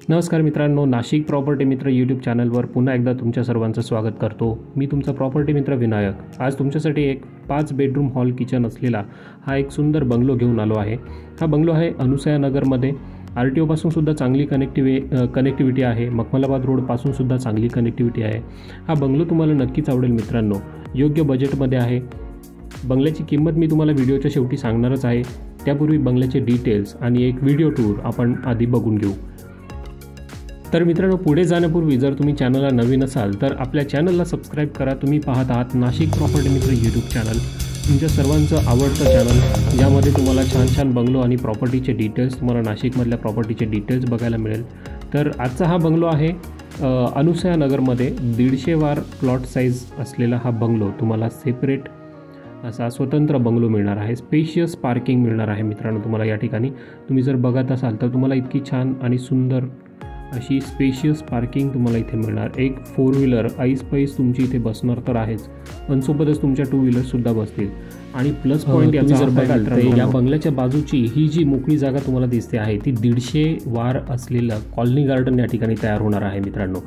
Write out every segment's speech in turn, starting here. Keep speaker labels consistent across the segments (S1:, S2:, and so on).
S1: नमस्कार मित्रांनो, नाशिक प्रॉपर्टी मित्र यूट्यूब चॅनलवर पुन्हा एकदा तुमच्या सर्वांचं स्वागत करतो। मी तुमचा प्रॉपर्टी मित्र विनायक। आज तुमच्यासाठी एक 5 बेडरूम हॉल किचन असलेला हा एक सुंदर बंगलो घेऊन आलो आहे। हा बंगलो आहे अनुसया नगरमध्ये। RTO पासून सुद्धा चांगली कनेक्टिव्हिटी आहे। मखमलाबाद रोड पासून सुद्धा चांगली कनेक्टिव्हिटी आहे। हा बंगलो तुम्हाला नक्कीच आवडेल मित्रांनो, योग्य बजेटमध्ये आहे। बंगल्याची किंमत मी तुम्हाला व्हिडिओच्या शेवटी सांगणारच आहे। त्यापूर्वी बंगल्याचे डिटेल्स आणि एक व्हिडिओ टूर आपण आधी बघून घेऊ। तर मित्रांनो, पुढे जाण्यापूर्वी जर तुम्ही चॅनलला नवीन असाल तर आपल्या चॅनलला सबस्क्राईब करा। तुम्ही पाहत आहात नाशिक प्रॉपर्टी मित्र यूट्यूब चॅनल, तुमच्या सर्वांचं आवडतं चॅनल, ज्यामध्ये तुम्हाला छान छान बंगलो आणि प्रॉपर्टीचे डिटेल्स, तुम्हाला नाशिकमधल्या प्रॉपर्टीचे डिटेल्स बघायला मिळेल। तर आजचा हा बंगलो आहे अनुसया नगरमध्ये 150 वार प्लॉट साईज असलेला हा बंगलो तुम्हाला सेपरेट असा स्वतंत्र बंगलो मिळणार आहे। स्पेशियस पार्किंग मिळणार आहे मित्रांनो तुम्हाला या ठिकाणी। तुम्ही जर बघत असाल तर तुम्हाला इतकी छान आणि सुंदर अशी स्पेशियस पार्किंग तुम्हाला इथे मिळणार। एक 4 व्हीलर ऐस तुमची इथे बसणार तर आहेच, पण सोबतच तुमच्या 2 व्हीलरसुद्धा बसतील। आणि प्लस पॉईंट याचा जर बघाल तर या बंगल्याच्या बाजूची ही जी मोकळी जागा तुम्हाला दिसते आहे ती 150 वार असलेलं कॉलनी गार्डन या ठिकाणी तयार होणार आहे मित्रांनो।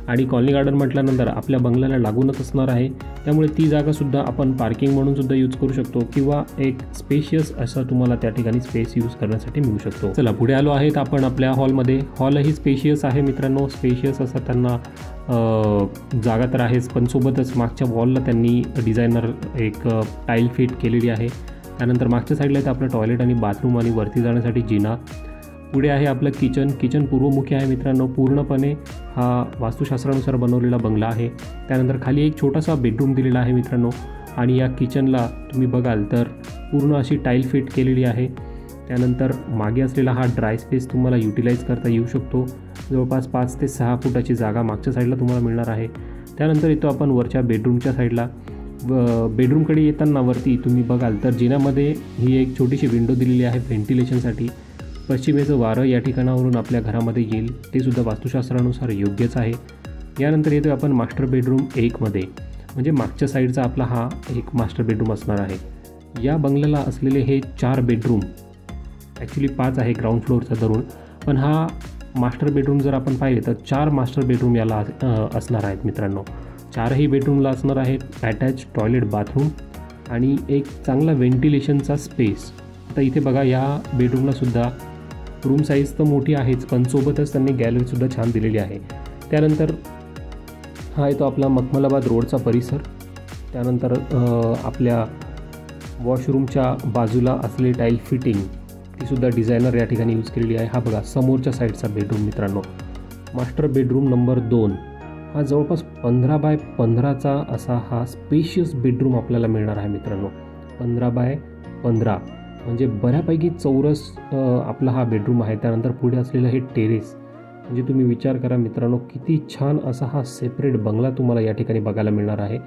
S1: आणि कॉलनी गार्डन म्हटल्यानंतर आपल्या बंगल्याला लागूनच असणार आहे, त्यामुळे ती जागासुद्धा आपण पार्किंग म्हणून सुद्धा यूज करू शकतो किंवा एक स्पेशियस असं तुम्हाला त्या ठिकाणी स्पेस यूज करण्यासाठी मिळू शकतो। चला पुढे आलो आहेत आपण आपल्या हॉलमध्ये। हॉलही स्पेशियस आहे मित्रांनो। स्पेशियस असं त्यांना जागा तर आहेच, पण सोबतच मागच्या वॉलला त्यांनी डिझायनर एक टाईल फिट केलेली आहे। त्यानंतर मागच्या साईडला आहे आपलं टॉयलेट आणि बाथरूम आणि वरती जाण्यासाठी जिना। पुढे आहे आपलं किचन पूर्वमुखी आहे मित्रांनो। पूर्णपणे हा वास्तुशास्त्रानुसार बनवलेला बंगला आहे। त्यानंतर खाली एक छोटासा बेडरूम दिलेला आहे मित्रांनो। आणि या किचनला तुम्ही बघाल तर पूर्ण अशी टाईल फिट केलेली आहे। त्यानंतर मागे असलेला हा ड्राय स्पेस तुम्हाला युटिलाइज करता येऊ शकतो। जवळपास 5 ते 6 फुटाची जागा मागच्या साईडला तुम्हाला मिळणार आहे। त्यानंतर येतो आपण वरच्या बेडरूमच्या साईडला। बेडरूमकडे येताना वरती तुम्ही बघाल तर जिन्यामध्ये ही एक छोटीशी विंडो दिलेली आहे व्हेंटिलेशनसाठी। पश्चिमेचं वारं या ठिकाणावरून आपल्या घरामध्ये येईल, ते सुद्धा वास्तुशास्त्रानुसार योग्यच आहे। यानंतर येतो आपण मास्टर बेडरूम 1 मध्ये, म्हणजे मागच्या साईडचा आपला हा एक मास्टर बेडरूम असणार आहे। या बंगल्याला असलेले हे 4 बेडरूम, ॲक्च्युली 5 आहे ग्राउंड फ्लोअरचा धरून, पण हा मास्टर बेडरूम जर आपण पाहिले तर 4 मास्टर बेडरूम याला असणार आहेत मित्रांनो। 4ही बेडरूमला असणार आहेत अटॅच टॉयलेट बाथरूम आणि एक चांगला व्हेंटिलेशनचा स्पेस। आता इथे बघा, या बेडरूमला सुद्धा रूम साईज तर मोठी आहेच, पण सोबतच त्यांनी गॅलरीसुद्धा छान दिलेली आहे। त्यानंतर हा येतो आपला मखमलाबाद रोडचा परिसर। त्यानंतर आपल्या वॉशरूमच्या बाजूला असलेली टाईल फिटिंग तीसुद्धा डिझायनर या ठिकाणी यूज केलेली आहे। हा बघा समोरच्या साईडचा बेडरूम मित्रांनो, मास्टर बेडरूम नंबर 2। हा जवळपास 15 बाय 15चा असा हा स्पेशियस बेडरूम आपल्याला मिळणार आहे मित्रांनो। 15 बाय 15 म्हणजे बऱ्यापैकी चौरस आपला हा बेडरूम आहे। त्यानंतर पुढे असलेलं हे टेरेस, म्हणजे तुम्ही विचार करा मित्रांनो किती छान असा हा सेपरेट बंगला तुम्हाला या ठिकाणी बघायला मिळणार आहे।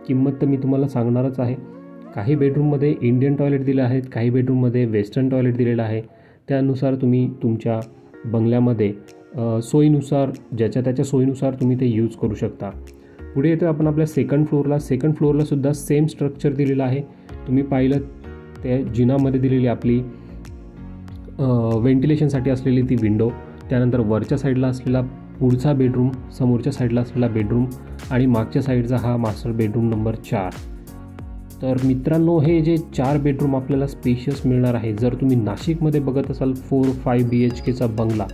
S1: किंमत तर मी तुम्हाला सांगणारच आहे। काही बेडरूममध्ये इंडियन टॉयलेट दिले आहेत, काही बेडरूममध्ये वेस्टर्न टॉयलेट दिलेलं आहे। त्यानुसार तुम्ही तुमच्या बंगल्यामध्ये सोयीनुसार, ज्याच्या त्याच्या सोयीनुसार तुम्ही ते यूज करू शकता। पुढे येतो आपण आपल्या सेकंड फ्लोअरला सुद्धा सेम स्ट्रक्चर दिलेलं आहे। तुम्ही पाहिलं त्या जिनामध्ये दिलेली आपली व्हेंटिलेशनसाठी असलेली ती विंडो। त्यानंतर वरच्या साईडला असलेला पुढचा बेडरूम, समोरच्या साईडला असलेला बेडरूम आणि मागच्या साईडचा हा मास्टर बेडरूम नंबर 4। तर मित्रांनो, हे जे 4 बेडरूम आपल्याला स्पेशियस मिळणार आहे। जर तुम्ही नाशिकमध्ये बघत असाल 4-5 BHKचा बंगला,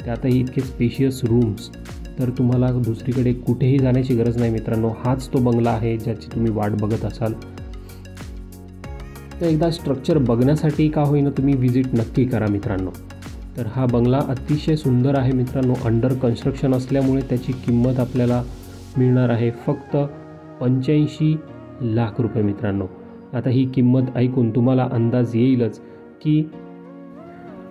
S1: त्यातही इतके स्पेशियस रूम्स, तर तुम्हाला दुसरीकडे कुठेही जाण्याची गरज नाही मित्रांनो। हाच तो बंगला आहे ज्याची तुम्ही वाट बघत असाल। तर एकदा स्ट्रक्चर बघण्यासाठी का होईना तुम्ही व्हिजिट नक्की करा मित्रांनो। तर हा बंगला अतिशय सुंदर आहे मित्रांनो। अंडर कन्स्ट्रक्शन असल्यामुळे त्याची किंमत आपल्याला मिळणार आहे फक्त 85 लाख रुपये मित्रांनो। आता ही किंमत ऐकून तुम्हाला अंदाज येईलच की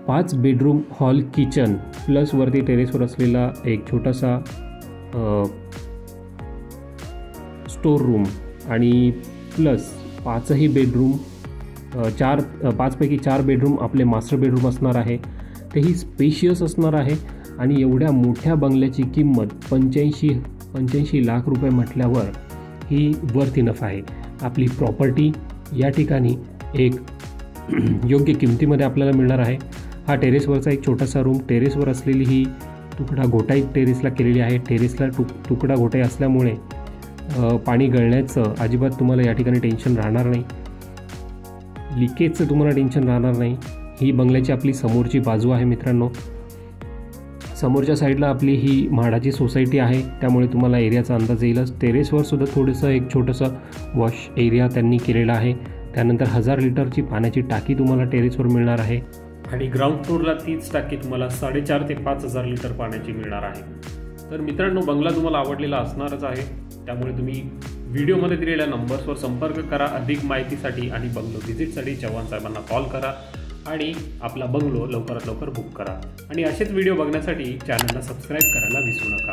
S1: 5 बेडरूम हॉल किचन प्लस वरती टेरेसवर असलेला एक छोटासा स्टोर रूम आणि प्लस 5ही बेडरूम, 5 पैकी 4 बेडरूम आपले मास्टर बेडरूम असणार आहे। तेही स्पेशियस असणार आहे आणि एवढ्या मोठ्या बंगल्याची किंमत 85 लाख रुपये म्हटल्यावर ही वर्थ इनफ आहे। आपली प्रॉपर्टी या ठिकाणी एक योग्य किमतीमध्ये आपल्याला मिळणार आहे। हा टेरेसवरचा एक छोटासा रूम. टेरेसवर असलेली ही तुकडा घोटाई टेरेसला केलेली आहे. टेरेसला तुकडा घोटाई असल्यामुळे पाणी गळण्याचं अजिबात तुम्हाला या ठिकाणी टेन्शन राहणार नाही. लिकेजचं तुम्हाला टेन्शन राहणार नाही. ही बंगल्याची आपली समोरची बाजू आहे मित्रांनो. समोरच्या साईडला आपली ही म्हाडाची सोसायटी आहे, त्यामुळे तुम्हाला एरियाचा अंदाज येईलच. टेरेसवर सुद्धा थोडंसं एक छोटंसं वॉश एरिया त्यांनी केलेला आहे. त्यानंतर 1000 लिटरची पाण्याची टाकी तुम्हाला टेरेसवर मिळणार आहे आणि ग्राउंड फ्लोअरला तीच टाकी तुम्हाला 4.5 ते 5,000 लिटर पाण्याची मिळणार आहे. तर मित्रांनो, बंगला तुम्हाला आवडलेला असणारच आहे, त्यामुळे तुम्ही व्हिडिओमध्ये दिलेल्या नंबर्सवर संपर्क करा अधिक माहितीसाठी आणि बंगलो व्हिजिटसाठी चव्हाण साहेबांना कॉल करा आणि आपला बंगलो लवकरात लवकर बुक करा. आणि असेच व्हिडिओ बघण्यासाठी चॅनलला सबस्क्राईब करायला विसरू नका.